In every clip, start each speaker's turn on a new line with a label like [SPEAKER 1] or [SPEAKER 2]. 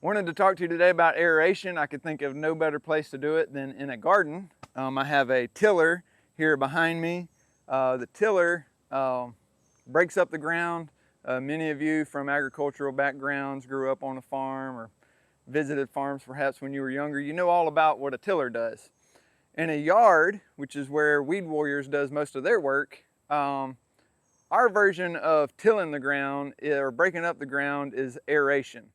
[SPEAKER 1] Wanted to talk to you today about aeration. I could think of no better place to do it than in a garden. I have a tiller here behind me. The tiller breaks up the ground. Many of you from agricultural backgrounds grew up on a farm or visited farms perhaps when you were younger. You know all about what a tiller does. In a yard, which is where Weed Warriors does most of their work, our version of tilling the ground or breaking up the ground is aeration.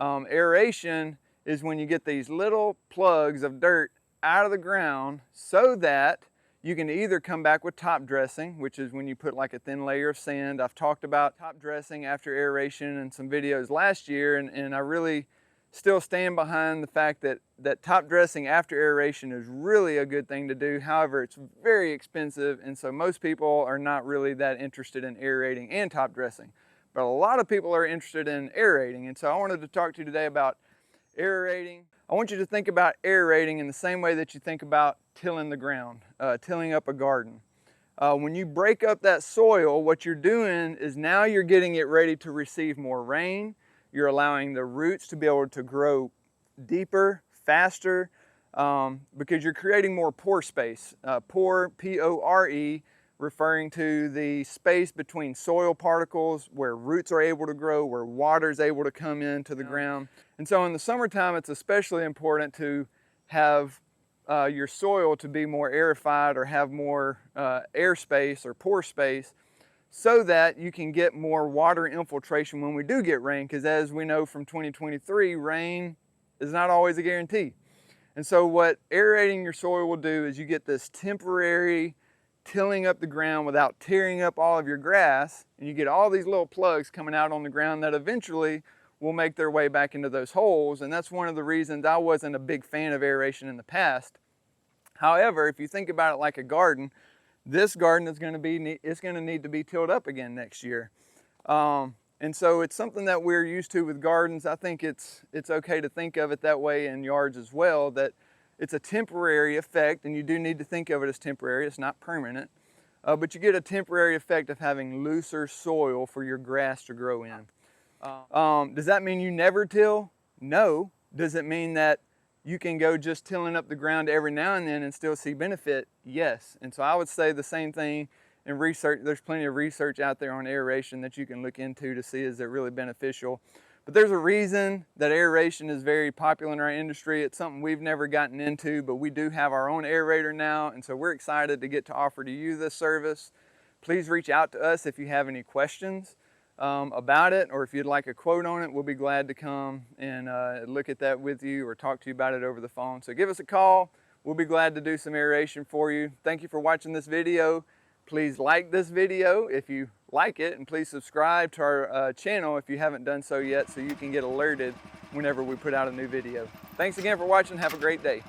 [SPEAKER 1] Aeration is when you get these little plugs of dirt out of the ground so that you can either come back with top dressing, which is when you put like a thin layer of sand. I've talked about top dressing after aeration in some videos last year, and I really still stand behind the fact that top dressing after aeration is really a good thing to do. However, it's very expensive, and so most people are not really that interested in aerating and top dressing. But a lot of people are interested in aerating, and so I wanted to talk to you today about aerating. I want you to think about aerating in the same way that you think about tilling the ground, tilling up a garden. When you break up that soil, what you're doing is now you're getting it ready to receive more rain. You're allowing the roots to be able to grow deeper, faster, because you're creating more pore space. Pore, P-O-R-E, referring to the space between soil particles where roots are able to grow, where water is able to come into the ground. And so in the summertime, it's especially important to have your soil to be more aerified or have more air space or pore space so that you can get more water infiltration when we do get rain, because as we know from 2023, rain is not always a guarantee. And so what aerating your soil will do is you get this temporary tilling up the ground without tearing up all of your grass, and you get all these little plugs coming out on the ground that eventually will make their way back into those holes. And that's one of the reasons I wasn't a big fan of aeration in the past. However, if you think about it like a garden, this garden is going to need to be tilled up again next year. And so it's something that we're used to with gardens. I think it's okay to think of it that way in yards as well, that it's a temporary effect, and you do need to think of it as temporary. It's not permanent, but you get a temporary effect of having looser soil for your grass to grow in. Does that mean you never till? No. Does it mean that you can go just tilling up the ground every now and then and still see benefit? Yes. And so I would say the same thing in research. There's plenty of research out there on aeration that you can look into to see is it really beneficial. But there's a reason that aeration is very popular in our industry. It's something we've never gotten into, but we do have our own aerator now, and so we're excited to get to offer to you this service. Please reach out to us if you have any questions about it, or if you'd like a quote on it. We'll be glad to come and look at that with you or talk to you about it over the phone. So give us a call. We'll be glad to do some aeration for you. Thank you for watching this video. Please like this video if you like it, and please subscribe to our channel if you haven't done so yet, so you can get alerted whenever we put out a new video. Thanks again for watching. Have a great day.